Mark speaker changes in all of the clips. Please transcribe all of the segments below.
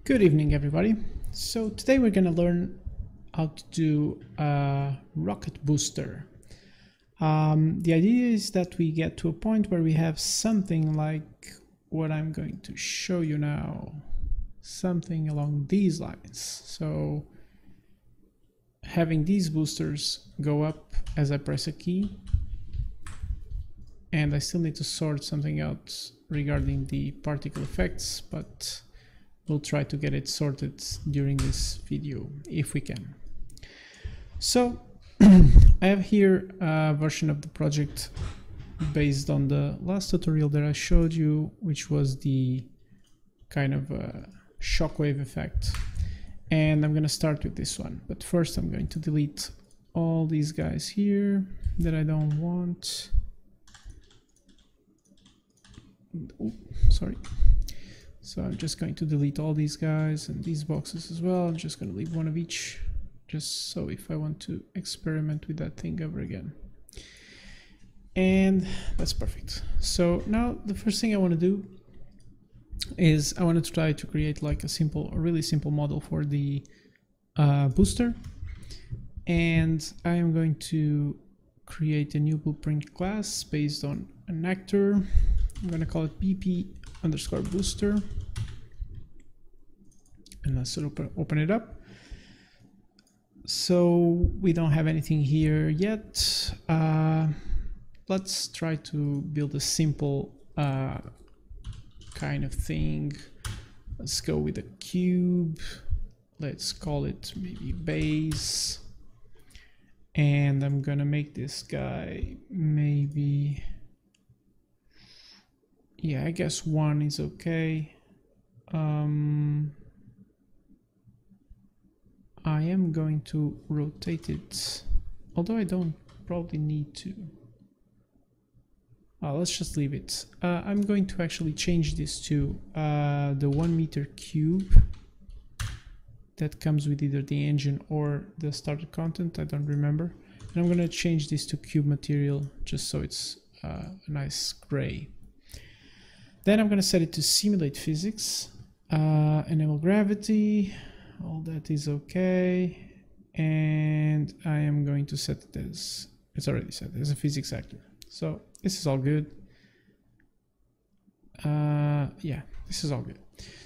Speaker 1: Good evening, everybody. So today we're going to learn how to do a rocket booster. The idea is that we get to a point where we have something like what I'm going to show you now, something along these lines. So having these boosters go up as I press a key, and I still need to sort something out regarding the particle effects, but we'll try to get it sorted during this video if we can. So I have here a version of the project based on the last tutorial that I showed you, which was the kind of shockwave effect. And I'm going to start with this one. But first I'm going to delete all these guys here that I don't want. Oh, sorry. So I'm just going to delete all these guys and these boxes as well. I'm just going to leave one of each, just so if I want to experiment with that thing ever again. And that's perfect. So now the first thing I want to do is I want to try to create like a really simple model for the booster. And I am going to create a new blueprint class based on an actor. I'm going to call it BP_booster, and let's open it up. So we don't have anything here yet. Let's try to build a simple kind of thing. Let's go with a cube. Let's call it maybe base, and I'm gonna make this guy maybe, yeah, I guess 1 is okay. I am going to rotate it, although I don't probably need to. Let's just leave it. I'm going to actually change this to the 1 meter cube that comes with either the engine or the starter content, I don't remember. And I'm going to change this to cube material just so it's a nice gray. Then I'm going to set it to simulate physics, enable gravity, all that is okay, and I am going to set it as, it's already set as a physics actor. So this is all good. Yeah, this is all good.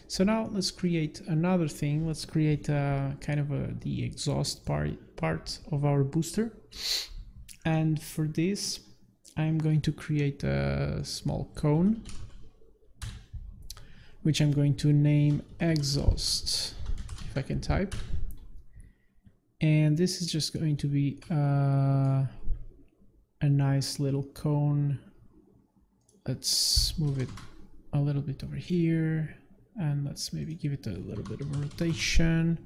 Speaker 1: So now let's create another thing. Let's create kind of the exhaust part of our booster. And for this, I'm going to create a small cone, which I'm going to name exhaust, if I can type. And this is just going to be a nice little cone. Let's move it a little bit over here, and let's maybe give it a little bit of a rotation,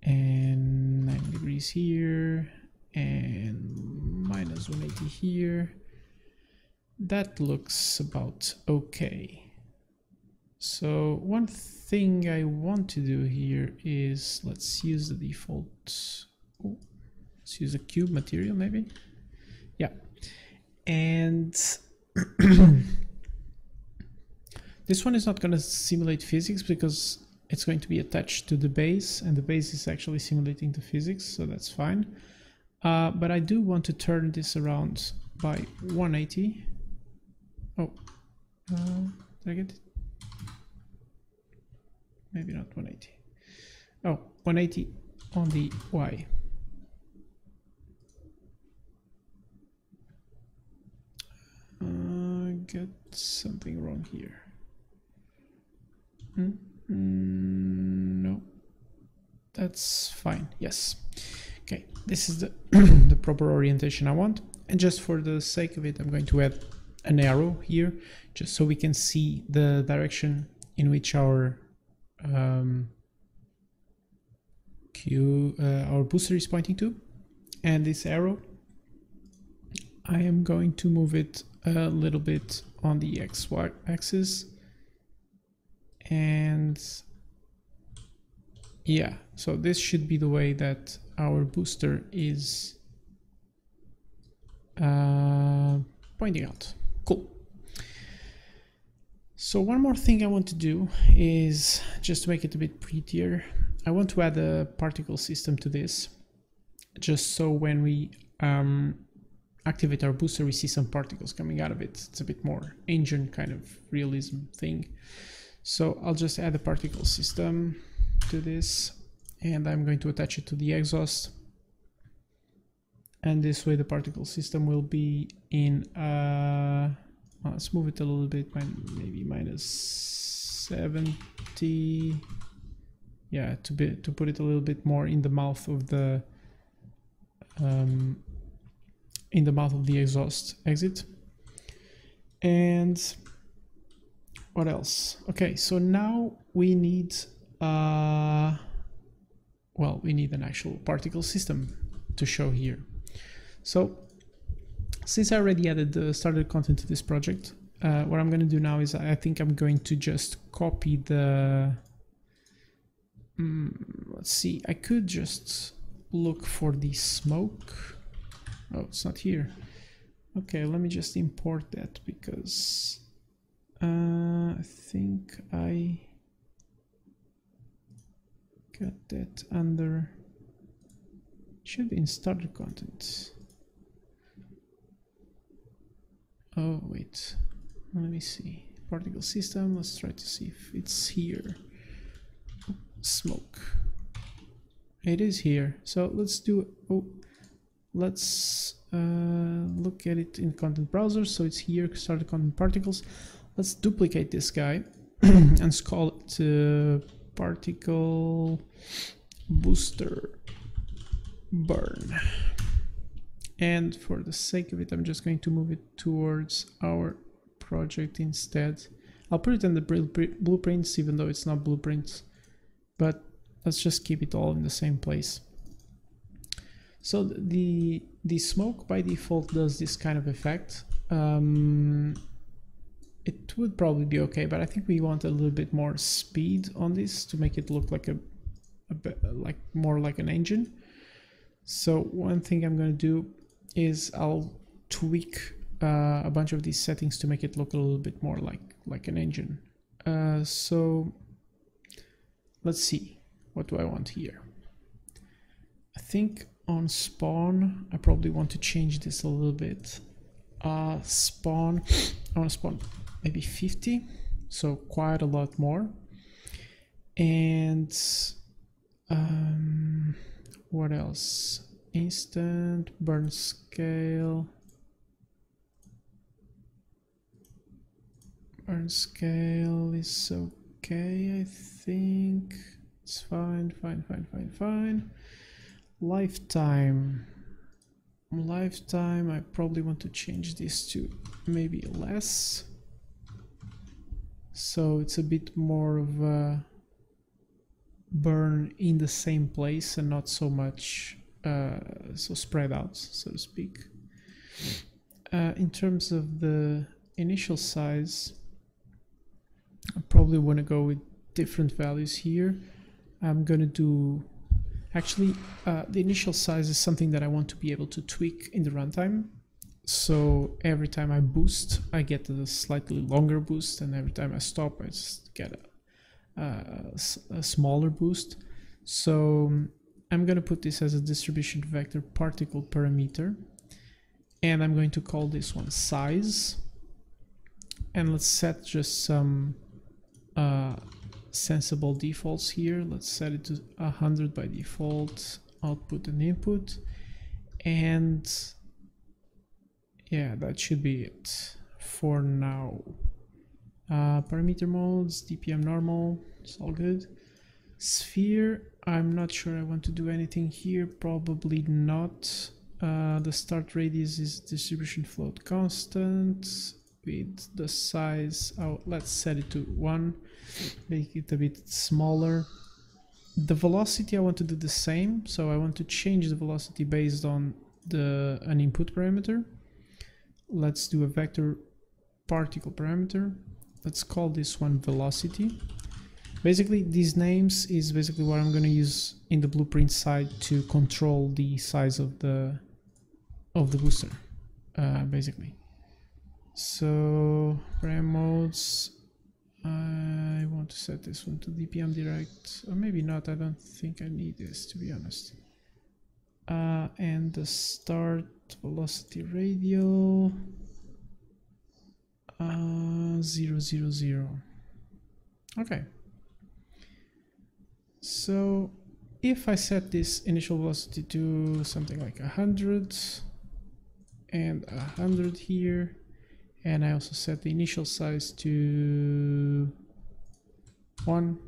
Speaker 1: and 9 degrees here, and minus 180 here. That looks about okay. So one thing I want to do here is, let's use the default, let's use a cube material maybe. Yeah, and this one is not going to simulate physics because it's going to be attached to the base, and the base is actually simulating the physics, so that's fine. But I do want to turn this around by 180. Oh, did I get it? Maybe not 180. Oh, 180 on the Y. Get something wrong here. No, that's fine. Yes. Okay, this is the the proper orientation I want. And just for the sake of it, I'm going to add an arrow here, just so we can see the direction in which our our booster is pointing to. And this arrow, I am going to move it a little bit on the XY axis, and yeah, so this should be the way that our booster is pointing out. Cool. So one more thing I want to do is, just to make it a bit prettier, I want to add a particle system to this, just so when we activate our booster we see some particles coming out of it. It's a bit more engine kind of realism thing. So I'll just add a particle system to this, and I'm going to attach it to the exhaust, and this way the particle system will be in let's move it a little bit, maybe -70, yeah, to put it a little bit more in the mouth of the exhaust exit. And what else? Okay, so now we need well, we need an actual particle system to show here. So since I already added the starter content to this project, what I'm going to do now is I think I'm going to just copy the let's see, I could just look for the smoke. Oh, it's not here. Okay, let me just import that, because I think I got that under, should be in starter content. Oh wait, let me see, particle system, let's try to see if it's here. Smoke, it is here. So let's do, let's look at it in content browser. So it's here, starter content particles. Let's duplicate this guy and call it particle booster burn. And for the sake of it, I'm just going to move it towards our project instead. I'll put it in the blueprints, even though it's not blueprints, but let's just keep it all in the same place. So the smoke by default does this kind of effect. It would probably be okay, but I think we want a little bit more speed on this to make it look like a bit like more like an engine. So one thing I'm going to do is I'll tweak a bunch of these settings to make it look a little bit more like an engine. So let's see, what do I want here? I think on spawn I probably want to change this a little bit. Spawn, I want to spawn maybe 50, so quite a lot more. And what else? Instant burn scale. Burn scale is okay, I think. It's fine. Lifetime. I probably want to change this to maybe less, so it's a bit more of a burn in the same place and not so much so spread out, so to speak. In terms of the initial size, I probably want to go with different values here. I'm gonna do, actually the initial size is something that I want to be able to tweak in the runtime. So every time I boost, I get a slightly longer boost, and every time I stop, I just get a smaller boost. So I'm going to put this as a distribution vector particle parameter, and I'm going to call this one size. And let's set just some sensible defaults here. Let's set it to 100 by default, output and input, and yeah, that should be it for now. Parameter modes, DPM normal, it's all good. Sphere, I'm not sure I want to do anything here, probably not. The start radius is distribution float constant. With the size, let's set it to 1, make it a bit smaller. The velocity I want to do the same, so I want to change the velocity based on an input parameter. Let's do a vector particle parameter. Let's call this one velocity. Basically, these names is basically what I'm going to use in the blueprint side to control the size of the booster, basically. So param modes, I want to set this one to DPM direct, or maybe not. I don't think I need this, to be honest. And the start velocity radial 0, 0, 0. Okay. So if I set this initial velocity to something like 100 and 100 here, and I also set the initial size to 1,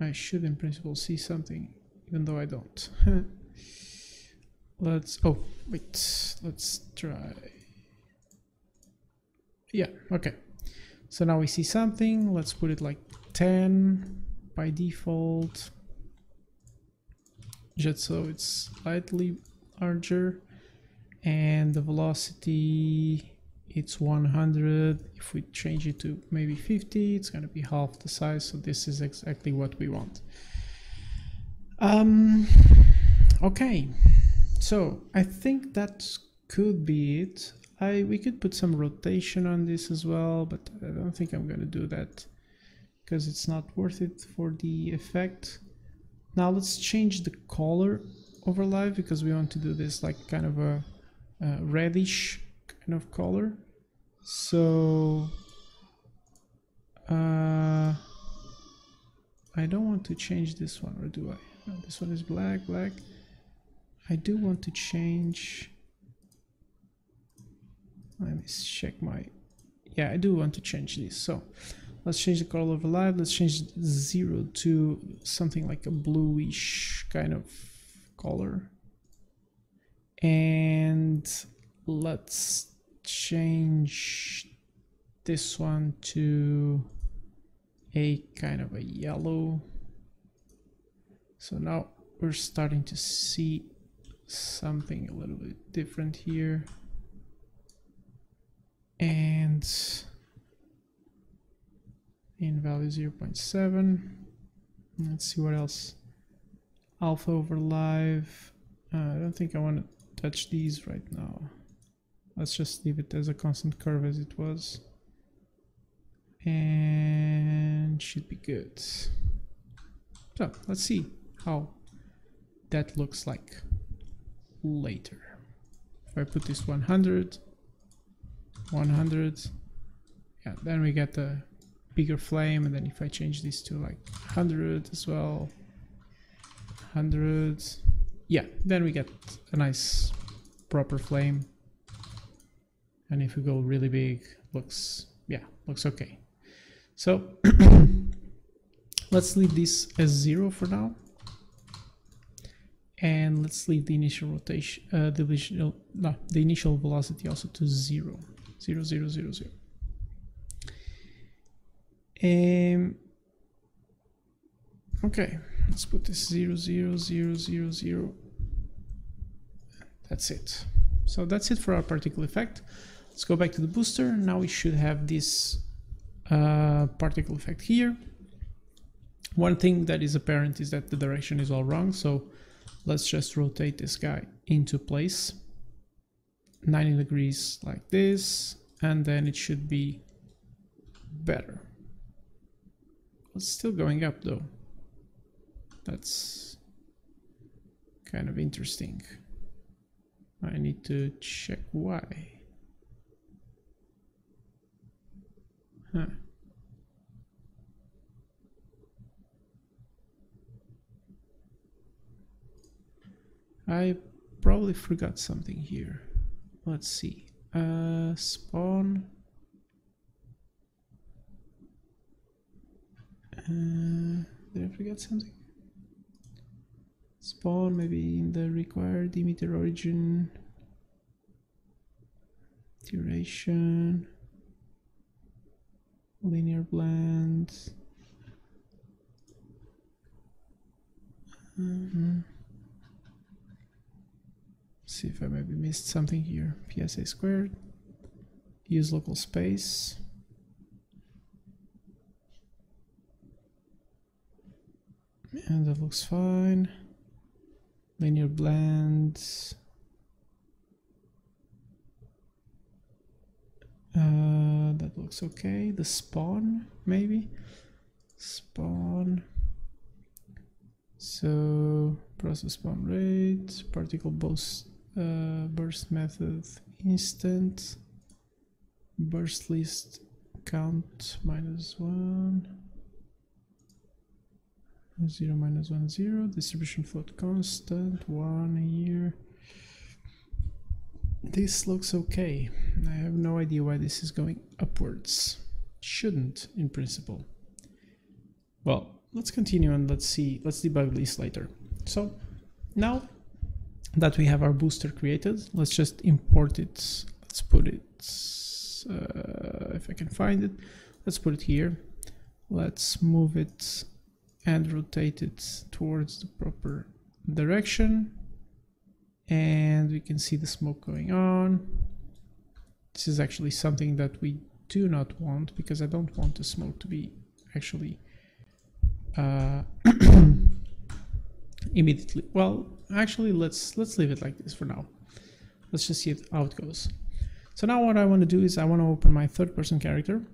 Speaker 1: I should in principle see something, even though I don't. Oh wait, let's try. Yeah, okay. So now we see something. Let's put it like 10 by default, just so it's slightly larger. And the velocity, it's 100. If we change it to maybe 50, it's going to be half the size. So this is exactly what we want. Okay, so I think that could be it. We could put some rotation on this as well, but I don't think I'm going to do that because it's not worth it for the effect. Now let's change the color overlay, because we want to do this like kind of a reddish kind of color. So I don't want to change this one, or do I? No, this one is black. I do want to change. Let me check my. Yeah, I do want to change this. So let's change the color overlay. Let's change 0 to something like a bluish kind of color. And let's change this one to a kind of a yellow. So now we're starting to see something a little bit different here. And in value 0.7. Let's see what else. Alpha over live. I don't think I want to touch these right now. Let's just leave it as a constant curve as it was. And should be good. So let's see how that looks like later. If I put this 100, yeah, then we get a bigger flame. And then if I change this to like 100 as well, 100, yeah, then we get a nice proper flame. And if we go really big, looks okay. So let's leave this as 0 for now, and let's leave the initial rotation, the initial velocity also to 0, 0, 0, 0, 0. Okay, let's put this 0, 0, 0, 0, 0. That's it. So that's it for our particle effect. Let's go back to the booster. Now we should have this particle effect here. One thing that is apparent is that the direction is all wrong, so let's just rotate this guy into place 90 degrees like this, and then it should be better. It's still going up though. That's kind of interesting. I need to check why. Huh. I probably forgot something here. Let's see. Spawn. Did I forget something? Spawn, maybe in the required emitter origin. Duration. Linear blend. See if I maybe missed something here. PSA squared. Use local space. And that looks fine. Linear blend. That looks okay. The spawn, maybe spawn. So process spawn rate, particle burst method, instant burst list count -1, 0 -1 0, distribution float constant 1 here. This looks okay. I have no idea why this is going upwards. Shouldn't, in principle. Well, let's continue and let's debug this later. So now that we have our booster created, let's just import it. Let's put it, if I can find it, let's put it here. Let's move it and rotate it towards the proper direction. And we can see the smoke going on. This is actually something that we do not want, because I don't want the smoke to be actually immediately. Well, actually, let's leave it like this for now. Let's just see how it goes. So now what I want to do is I want to open my third-person character.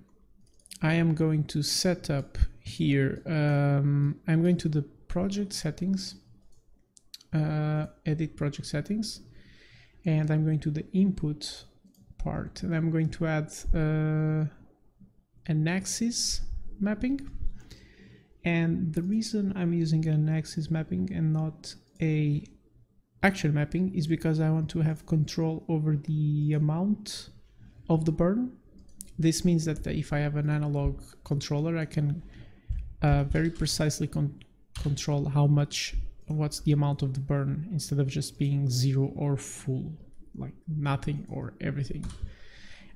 Speaker 1: I am going to set up here. I'm going to the project settings, edit project settings, and I'm going to the input part, and I'm going to add an axis mapping. And the reason I'm using an axis mapping and not a actual mapping is because I want to have control over the amount of the burn. This means that if I have an analog controller, I can very precisely control what's the amount of the burn, instead of just being 0 or full, like nothing or everything.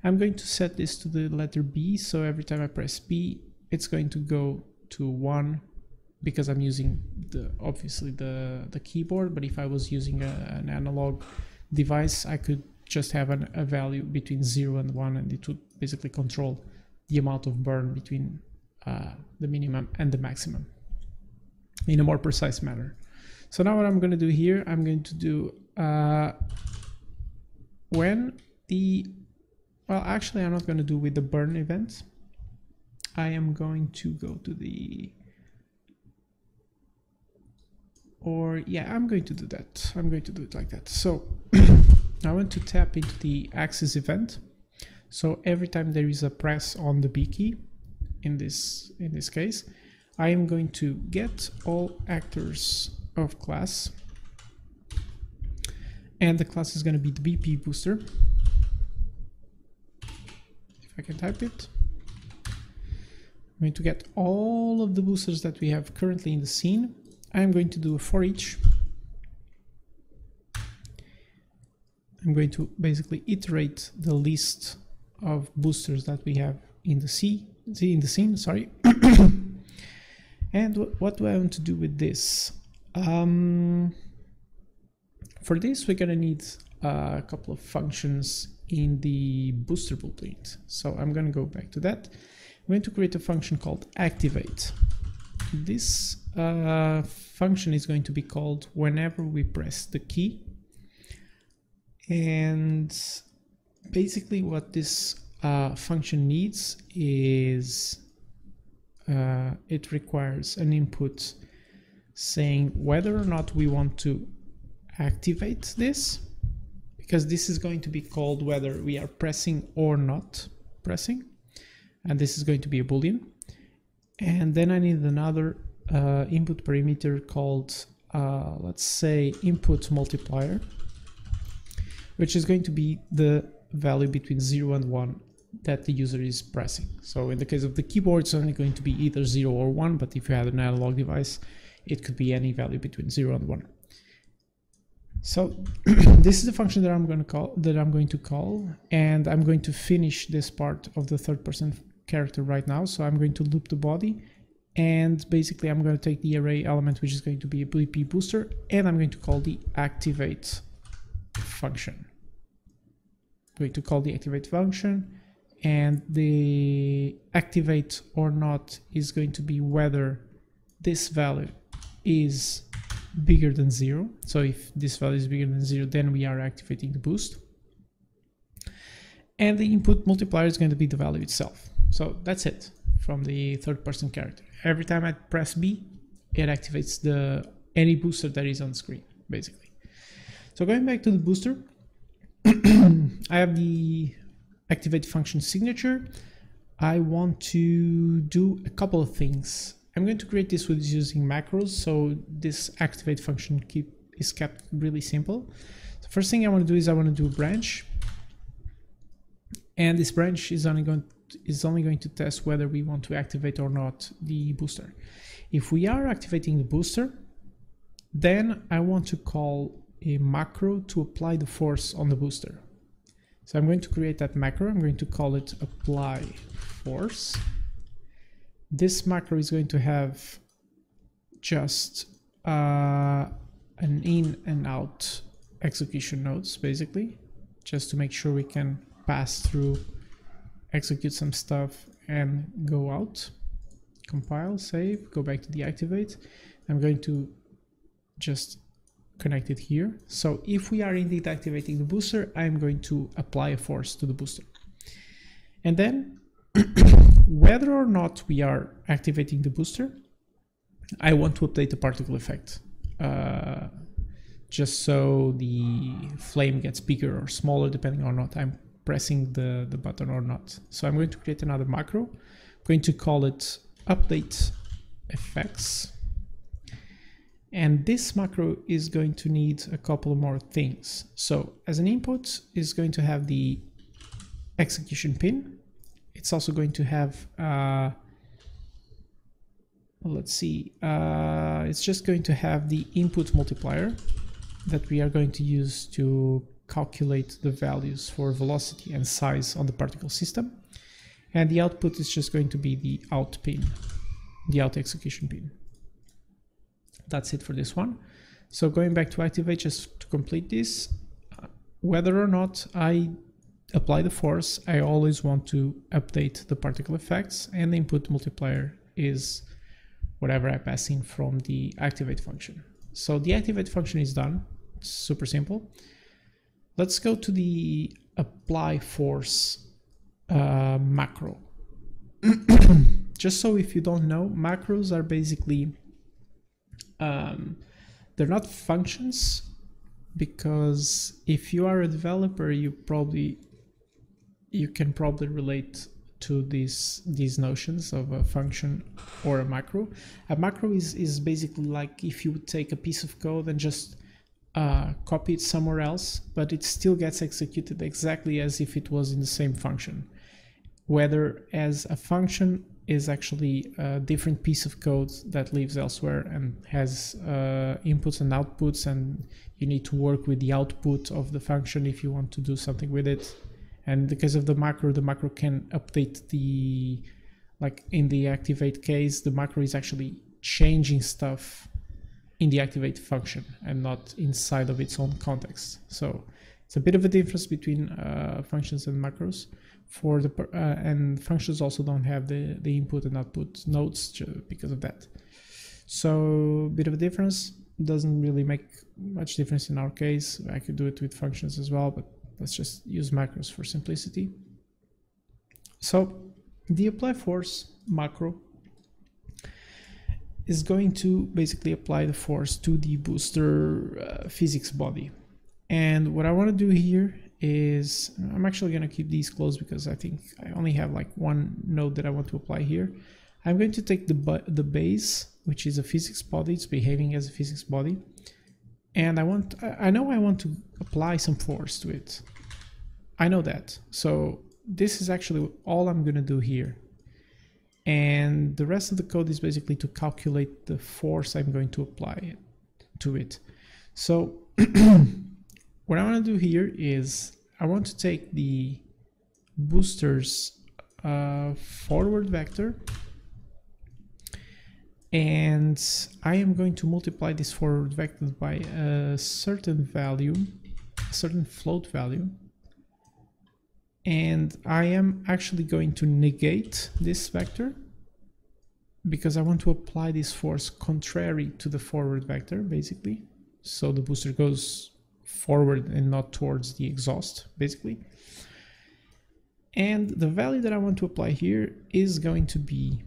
Speaker 1: I'm going to set this to the letter B, so every time I press B, it's going to go to 1, because I'm using obviously the keyboard. But if I was using an analog device, I could just have a value between 0 and 1, and it would basically control the amount of burn between the minimum and the maximum in a more precise manner. So now what I'm going to do here, I'm going to do well, actually I'm not going to do with the burn event. I am going to go to I'm going to do that. I'm going to do it like that. So I want to tap into the axis event. So every time there is a press on the B key, in this case, I am going to get all actors of class, and the class is going to be the BP booster. If I can type it. I'm going to get all of the boosters that we have currently in the scene. I'm going to do a for each. I'm going to basically iterate the list of boosters that we have in the scene, sorry. And what do I want to do with this? For this, we're gonna need a couple of functions in the booster blueprint. So I'm gonna go back to that. I'm going to create a function called activate. This function is going to be called whenever we press the key. And basically what this function needs is it requires an input saying whether or not we want to activate this, because this is going to be called whether we are pressing or not pressing. And this is going to be a boolean. And then I need another input parameter called let's say input multiplier, which is going to be the value between 0 and 1 that the user is pressing. So in the case of the keyboard, it's only going to be either 0 or 1, but if you had an analog device, it could be any value between 0 and 1. So this is the function that I'm going to call, and I'm going to finish this part of the third-person character right now. So I'm going to loop the body, and basically I'm going to take the array element, which is going to be a BP booster, and I'm going to call the activate function. I'm going to call the activate function, and the activate or not is going to be whether this value is bigger than 0. So if this value is bigger than 0, then we are activating the boost. And the input multiplier is going to be the value itself. So that's it from the third person character. Every time I press B, it activates any booster that is on screen, basically. So going back to the booster, I have the activate function signature. I want to do a couple of things. I'm going to create this with using macros, so this activate function is kept really simple. The first thing I want to do is I want to do a branch, and this branch is only going to test whether we want to activate or not the booster. If we are activating the booster, then I want to call a macro to apply the force on the booster. So I'm going to create that macro. I'm going to call it apply force. This macro is going to have just an in and out execution nodes, basically, just to make sure we can pass through, execute some stuff and go out. Compile, save, go back to the activate. I'm going to just connect it here. So if we are indeed activating the booster, I'm going to apply a force to the booster. And then whether or not we are activating the booster, I want to update the particle effect. Just so the flame gets bigger or smaller depending on not I'm pressing the button or not. So I'm going to create another macro. I'm going to call it update effects. And this macro is going to need a couple more things. So as an input is going to have the execution pin. It's also going to have, let's see, it's just going to have the input multiplier that we are going to use to calculate the values for velocity and size on the particle system. And the output is just going to be the out pin, the out execution pin. That's it for this one. So going back to activate, just to complete this, whether or not I apply the force, I always want to update the particle effects, and the input multiplier is whatever I pass in from the activate function. So the activate function is done. It's super simple. Let's go to the apply force macro. Just so if you don't know, macros are basically they're not functions, because if you are a developer, you can probably relate to these notions of a function or a macro. A macro is basically like if you would take a piece of code and just copy it somewhere else, but it still gets executed exactly as if it was in the same function. Whether as a function is actually a different piece of code that lives elsewhere and has inputs and outputs, and you need to work with the output of the function if you want to do something with it. And because of the macro can update the, like in the activate case, the macro is actually changing stuff in the activate function and not inside of its own context. So it's a bit of a difference between functions and macros. For the and functions also don't have the input and output nodes because of that. So a bit of a difference. Doesn't really make much difference in our case. I could do it with functions as well, but let's just use macros for simplicity. So the apply force macro is going to basically apply the force to the booster physics body. And what I want to do here is, I'm actually going to keep these closed because I think I only have like one node that I want to apply here. I'm going to take the base, which is a physics body. It's behaving as a physics body. And I know I want to apply some force to it. I know that. So this is actually all I'm going to do here. And the rest of the code is basically to calculate the force I'm going to apply to it. So what I want to do here is I want to take the booster's forward vector, and I am going to multiply this forward vector by a certain value, a certain float value, and I am actually going to negate this vector because I want to apply this force contrary to the forward vector, basically. So the booster goes forward and not towards the exhaust, basically. And the value that I want to apply here is going to be,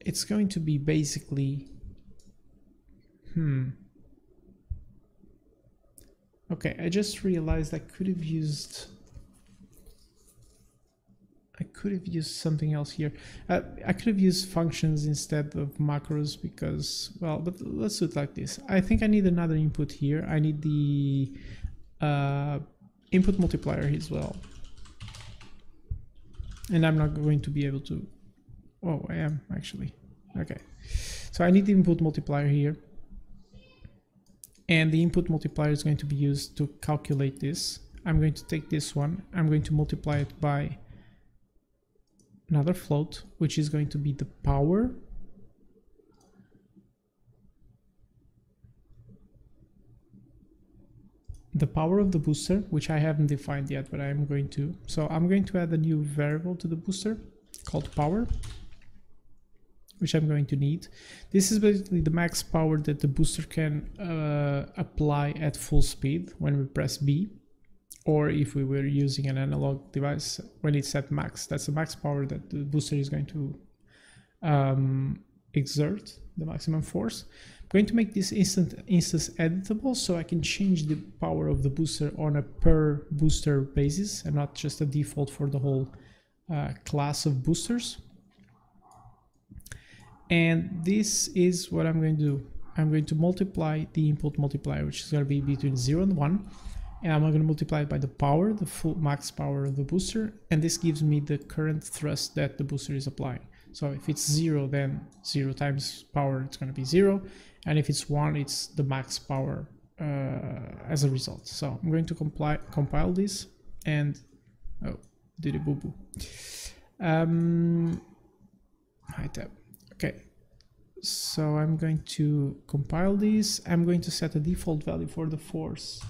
Speaker 1: it's going to be basically, okay, I just realized I could have used something else here. I could have used functions instead of macros because, well, but let's do it like this. I think I need another input here. I need the input multiplier as well. And I'm not going to be able to, oh, I am actually. Okay, so I need the input multiplier here. And the input multiplier is going to be used to calculate this. I'm going to take this one, I'm going to multiply it by another float, which is going to be the power of the booster, which I haven't defined yet, but I'm going to. So I'm going to add a new variable to the booster called power, which I'm going to need. This is basically the max power that the booster can apply at full speed when we press B, or if we were using an analog device when it's at max. That's the max power that the booster is going to exert, the maximum force. I'm going to make this instance editable so I can change the power of the booster on a per booster basis and not just a default for the whole class of boosters. And this is what I'm going to do. I'm going to multiply the input multiplier, which is going to be between 0 and 1. And I'm going to multiply it by the power, the full max power of the booster. And this gives me the current thrust that the booster is applying. So if it's 0, then 0 times power, it's going to be 0. And if it's 1, it's the max power as a result. So I'm going to compile this and, oh, did a boo-boo. High tab. Okay, so I'm going to compile this. I'm going to set a default value for the force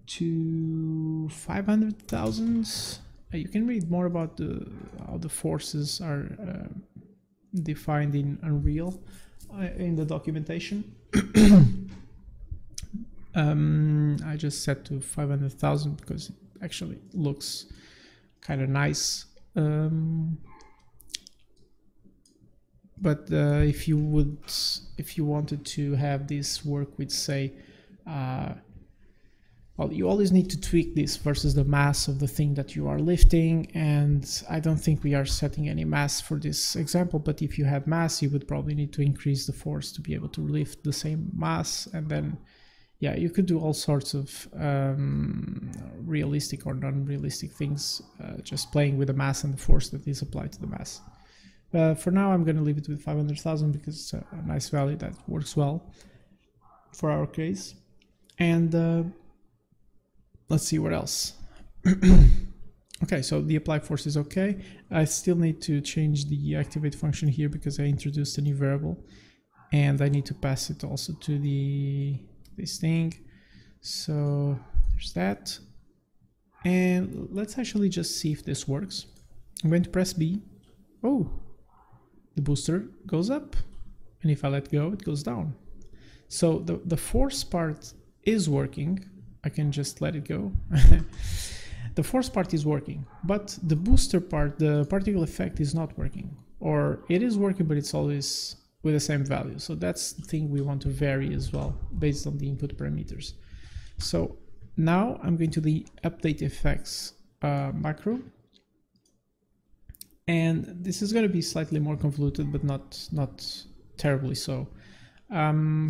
Speaker 1: to 500,000. You can read more about how the forces are defined in Unreal in the documentation. I just set to 500,000 because it actually looks kind of nice. But if you wanted to have this work with, say, well, you always need to tweak this versus the mass of the thing that you are lifting, and I don't think we are setting any mass for this example, but if you had mass, you would probably need to increase the force to be able to lift the same mass, and then, yeah, you could do all sorts of realistic or non-realistic things, just playing with the mass and the force that is applied to the mass. For now, I'm going to leave it with 500,000 because it's a nice value that works well for our case. And let's see what else. Okay, so the apply force is okay. I still need to change the activate function here because I introduced a new variable, and I need to pass it also to this thing. So there's that. And let's actually just see if this works. I'm going to press B. Oh, the booster goes up, and if I let go, it goes down. So the force part is working. I can just let it go. The force part is working, but the booster part, the particle effect, is not working. Or it is working, but it's always with the same value. So that's the thing we want to vary as well, based on the input parameters. So now I'm going to the update effects macro. And this is going to be slightly more convoluted, but not terribly so.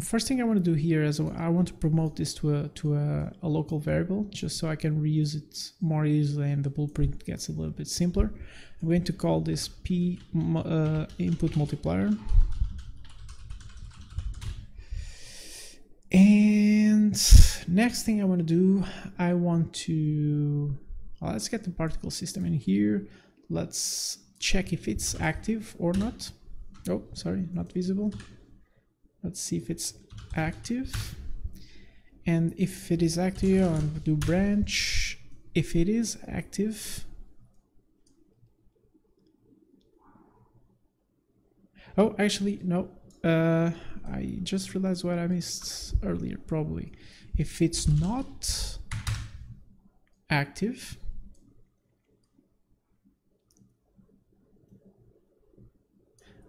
Speaker 1: First thing I want to do here is I want to promote this to a local variable, just so I can reuse it more easily and the blueprint gets a little bit simpler. I'm going to call this P input multiplier. And next thing I want to do, I want to, well, let's get the particle system in here. Let's check if it's active or not. Oh, sorry, not visible. Let's see if it's active. And if it is active, I'm going to do branch. If it is active. Oh, actually, no. I just realized what I missed earlier, probably. If it's not active,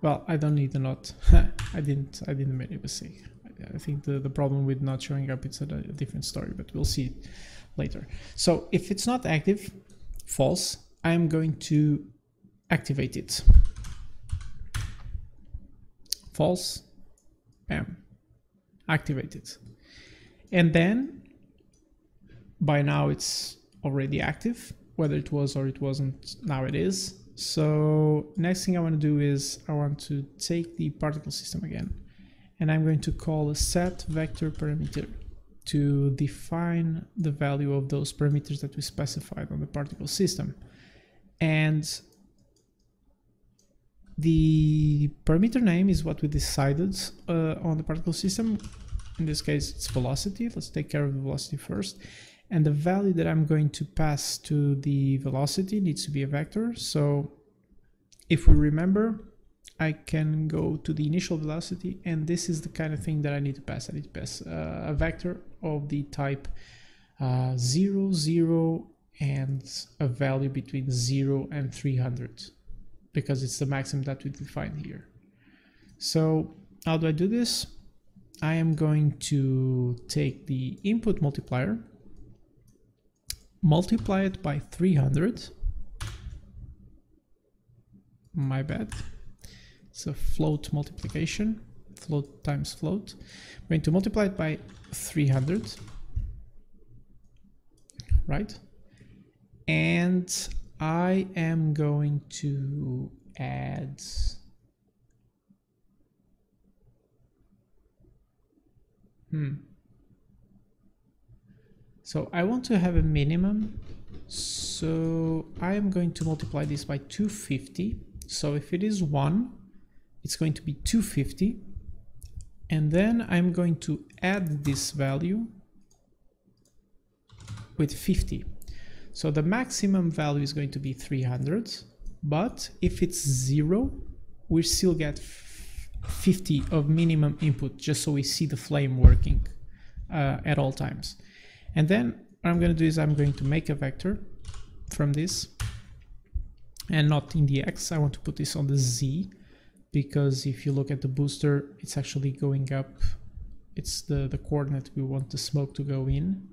Speaker 1: well, I don't need the not. I didn't make a mistake. I think the problem with not showing up, it's a different story, but we'll see it later. So if it's not active, false, I'm going to activate it. False, bam, activate it. And then by now it's already active, whether it was or it wasn't, now it is. So next thing I want to do is I want to take the particle system again, and I'm going to call a set vector parameter to define the value of those parameters that we specified on the particle system. And the parameter name is what we decided on the particle system. In this case, it's velocity. Let's take care of the velocity first. And the value that I'm going to pass to the velocity needs to be a vector. So if we remember, I can go to the initial velocity, and this is the kind of thing that I need to pass. I need to pass a vector of the type 0, 0, and a value between 0 and 300, because it's the maximum that we define here. So how do I do this? I am going to take the input multiplier, multiply it by 300. My bad. It's a float multiplication, float times float. I'm going to multiply it by 300, right? And I am going to add So I want to have a minimum, so I am going to multiply this by 250. So if it is 1, it's going to be 250, and then I'm going to add this value with 50. So the maximum value is going to be 300, but if it's 0, we still get 50 of minimum input, just so we see the flame working at all times. And then what I'm going to do is I'm going to make a vector from this, and not in the X. I want to put this on the Z, because if you look at the booster, it's actually going up. It's the coordinate we want the smoke to go in.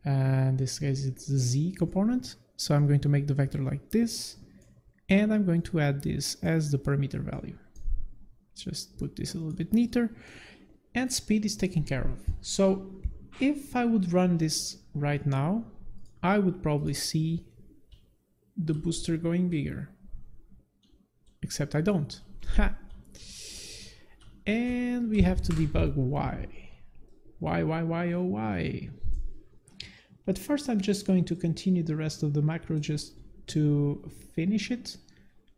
Speaker 1: And in this case, it's the Z component. So I'm going to make the vector like this, and I'm going to add this as the parameter value. Just put this a little bit neater, and speed is taken care of. So if I would run this right now, I would probably see the booster going bigger, except I don't. Ha! And we have to debug why. Why, oh why? But first I'm just going to continue the rest of the macro just to finish it.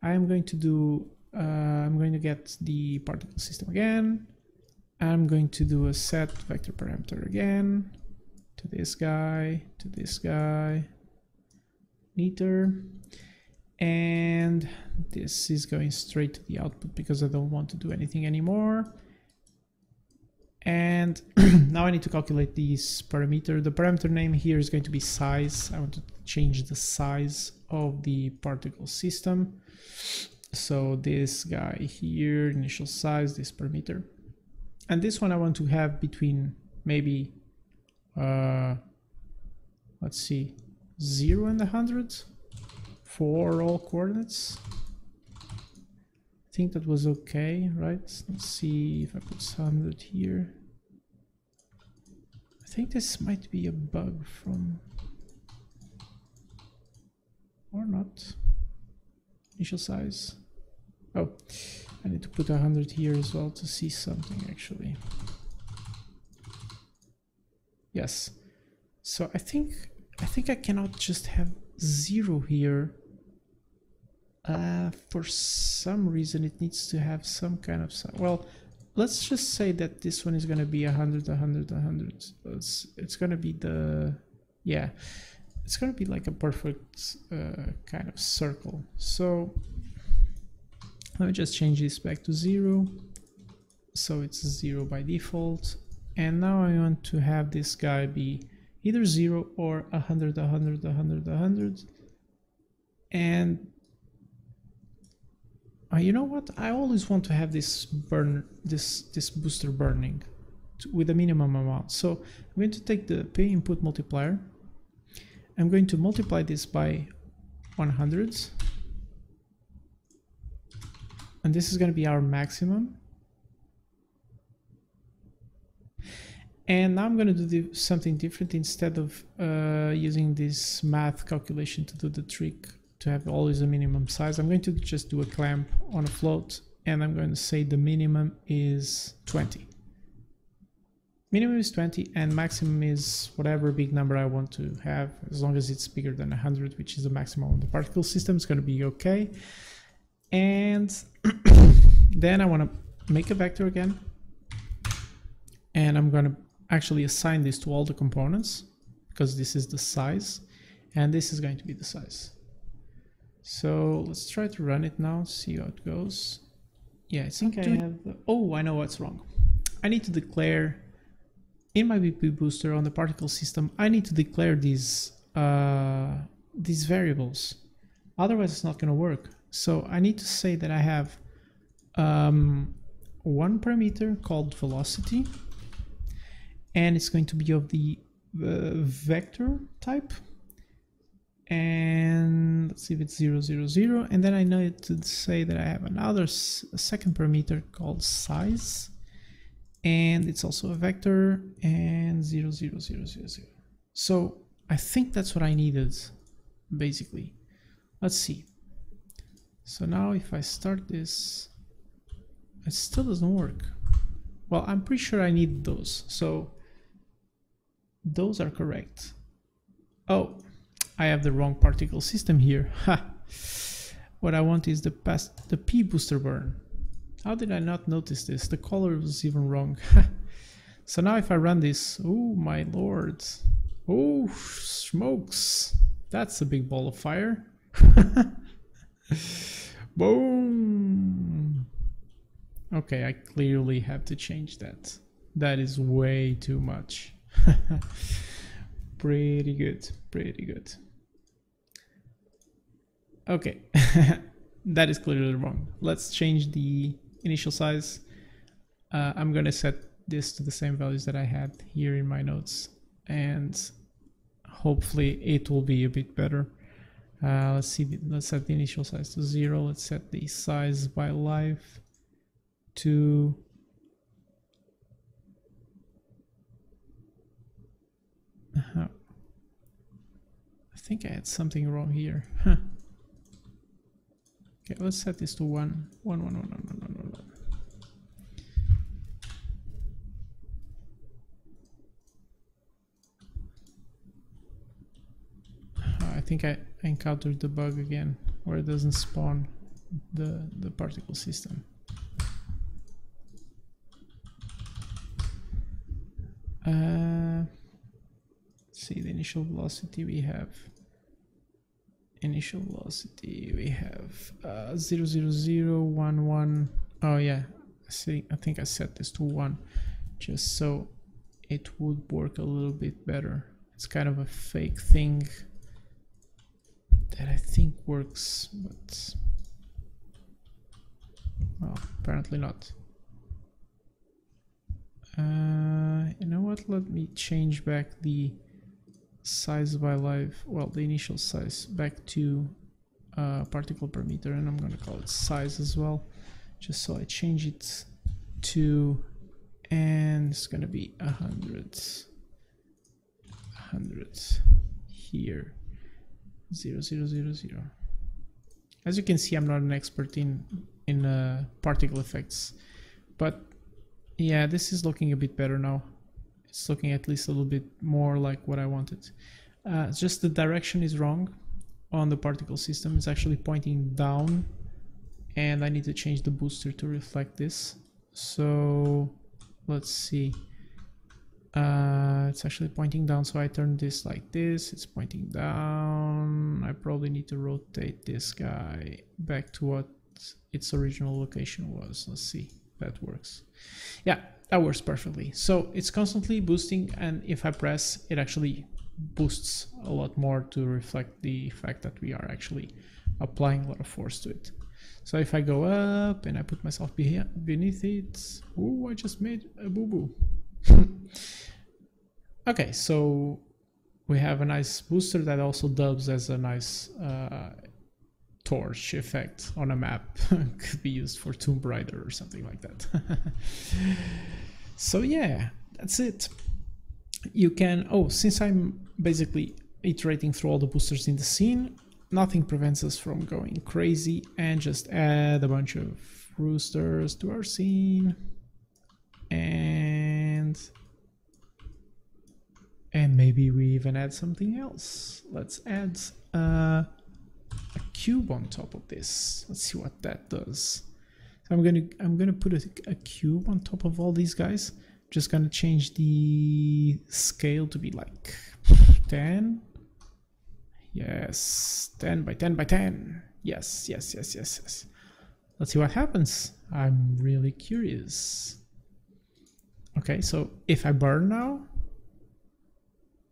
Speaker 1: I'm going to do, I'm going to get the particle system again. I'm going to do a set vector parameter again, to this guy, neater. And this is going straight to the output because I don't want to do anything anymore. And now I need to calculate this parameter. The parameter name here is going to be size. I want to change the size of the particle system. So this guy here, initial size, this parameter. And this one I want to have between maybe, let's see, 0 and 100 for all coordinates. I think that was okay, right? Let's see if I put 100 here. I think this might be a bug from, or not. Initial size. Oh, I need to put 100 here as well to see something actually. Yes. So I think I cannot just have 0 here. For some reason it needs to have some kind of size. Well, let's just say that this one is going to be 100, 100, 100. It's going to be the, yeah, it's going to be like a perfect kind of circle. So let me just change this back to 0. So it's 0 by default. And now I want to have this guy be either 0 or 100, 100, 100, 100. And you know what? I always want to have this booster burning with a minimum amount. So I'm going to take the pay input multiplier. I'm going to multiply this by 100. And this is going to be our maximum. And now I'm going to do something different. Instead of using this math calculation to do the trick to have always a minimum size, I'm going to just do a clamp on a float, and I'm going to say the minimum is 20. Minimum is 20 and maximum is whatever big number I want to have, as long as it's bigger than 100, which is the maximum of the particle system. It's going to be okay. And then I want to make a vector again, and I'm going to actually assign this to all the components, because this is the size and this is going to be the size. So let's try to run it now, see how it goes. Yeah, I think I have... Oh, I know what's wrong. I need to declare in my BP booster on the particle system, I need to declare these variables. Otherwise it's not going to work. So I need to say that I have one parameter called velocity, and it's going to be of the vector type. And let's see if it's 0, 0, 0. And then I need to say that I have another second parameter called size, and it's also a vector, and 0, 0, 0, 0, 0. So I think that's what I needed, basically. Let's see. So now if I start this, it still doesn't work. Well, I'm pretty sure I need those. So those are correct. Oh, I have the wrong particle system here. Ha! What I want is the P booster burn. How did I not notice this? The color was even wrong. So now if I run this, oh my lord. Oh, smokes. That's a big ball of fire. Boom. Okay, I clearly have to change that. That is way too much. Pretty good, pretty good. Okay, that is clearly wrong. Let's change the initial size. I'm gonna set this to the same values that I had here in my notes, and hopefully it will be a bit better. Let's see, let's set the initial size to 0. Let's set the size by life to I think I had something wrong here. Huh. Okay, let's set this to 1. 1, 1, 1, 1, 1, 1, 1, 1. I think I encountered the bug again, where it doesn't spawn the particle system. See, the initial velocity we have. Initial velocity we have 0, 0, 0, 1, 1. Oh yeah, see, I think I set this to 1 just so it would work a little bit better. It's kind of a fake thing that I think works, but well, apparently not. You know what, let me change back the size by life, well, the initial size back to particle per meter, and I'm going to call it size as well, just so I change it to, and it's going to be 100 here, 0, 0, 0, 0. As you can see, I'm not an expert in particle effects, but yeah, this is looking a bit better now. It's looking at least a little bit more like what I wanted. Just the direction is wrong on the particle system. It's actually pointing down, and I need to change the booster to reflect this. So let's see. It's actually pointing down, so I turn this like this. It's pointing down. I probably need to rotate this guy back to what its original location was. Let's see. that works. Yeah, that works perfectly. So it's constantly boosting, and if I press, it actually boosts a lot more to reflect the fact that we are actually applying a lot of force to it. So if I go up and I put myself beneath it, oh, I just made a boo-boo. Okay, so we have a nice booster that also dubs as a nice torch effect on a map. Could be used for Tomb Raider or something like that. So yeah, that's it. You can, oh, since I'm basically iterating through all the boosters in the scene, nothing prevents us from going crazy and just add a bunch of roosters to our scene. And maybe we even add something else. Let's add a cube on top of this. Let's see what that does. So I'm gonna put a cube on top of all these guys. Just gonna change the scale to be like 10. Yes, 10 by 10 by 10. Yes, yes, yes, yes, yes. Let's see what happens. I'm really curious. Okay, so if I burn now,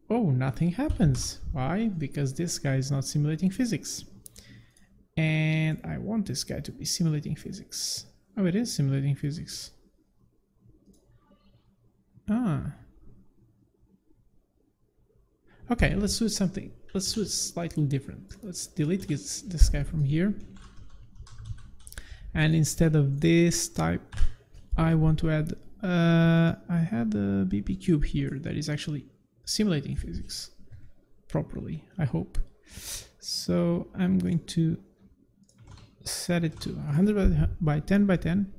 Speaker 1: oh, nothing happens. Why? Because this guy is not simulating physics. And I want this guy to be simulating physics. Oh, it is simulating physics. Ah. Okay, let's do something. Let's do it slightly different. Let's delete this guy from here. And instead of this type, I want to add, I had a BP cube here that is actually simulating physics properly, I hope. So I'm going to set it to 100 by 10 by 10.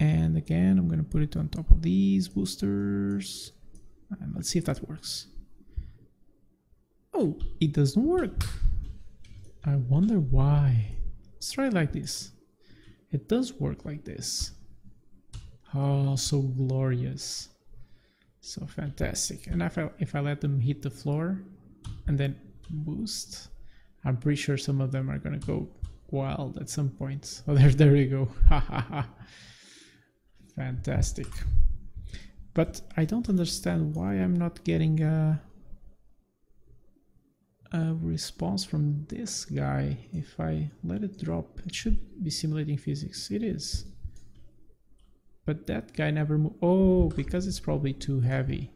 Speaker 1: And again, I'm going to put it on top of these boosters. And let's see if that works. Oh, it doesn't work. I wonder why. Let's try it like this. It does work like this. Oh, so glorious. So fantastic. And if I let them hit the floor and then boost, I'm pretty sure some of them are going to go wild at some point. Oh, there you go. Ha ha ha. Fantastic. But I don't understand why I'm not getting a response from this guy. If I let it drop, it should be simulating physics. It is. But that guy never moved. Oh, because it's probably too heavy.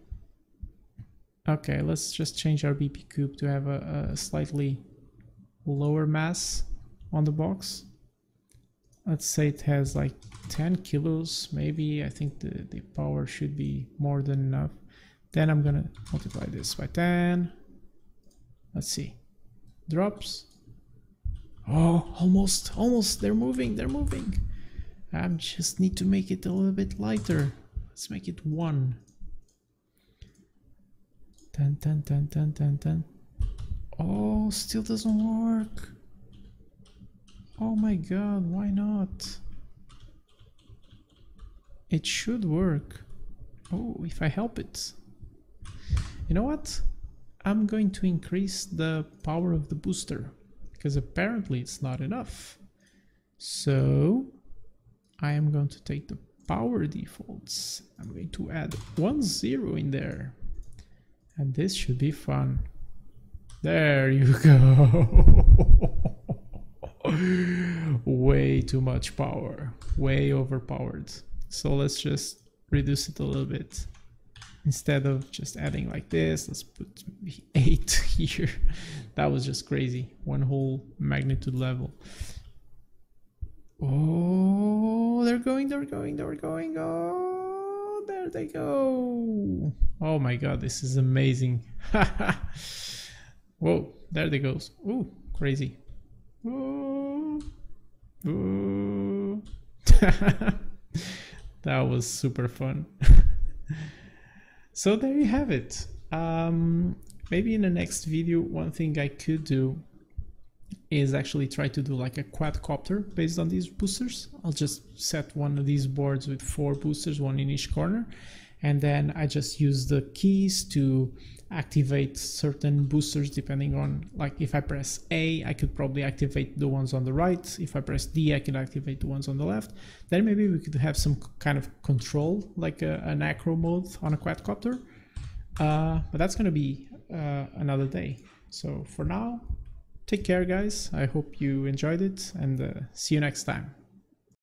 Speaker 1: Okay, let's just change our BP cube to have a slightly lower mass on the box. Let's say it has like 10 kilos, maybe. I think the power should be more than enough. Then I'm gonna multiply this by 10. Let's see. Drops. Oh, almost. They're moving. I just need to make it a little bit lighter. Let's make it 1. 10, 10, 10, 10, 10, 10. Oh, still doesn't work. Oh my god, why not? It should work. Oh, if I help it. You know what? I'm going to increase the power of the booster, because apparently it's not enough. So I am going to take the power defaults. I'm going to add 1 0 in there. And this should be fun. There you go. Way too much power. Way overpowered. So let's just reduce it a little bit. Instead of just adding like this, let's put 8 here. That was just crazy. One whole magnitude level. Oh, they're going. Oh, there they go. Oh my god, this is amazing. Whoa, there they goes. Ooh, crazy. Ooh. Ooh. That was super fun. So there you have it. Maybe in the next video, one thing I could do is actually try to do like a quadcopter based on these boosters. I'll just set one of these boards with 4 boosters, 1 in each corner, and then I just use the keys to activate certain boosters depending on, like if I press A, I could probably activate the ones on the right. If I press D, I can activate the ones on the left. Then maybe we could have some kind of control, like an acro mode on a quadcopter. But that's going to be another day. So for now, take care guys. I hope you enjoyed it, and see you next time.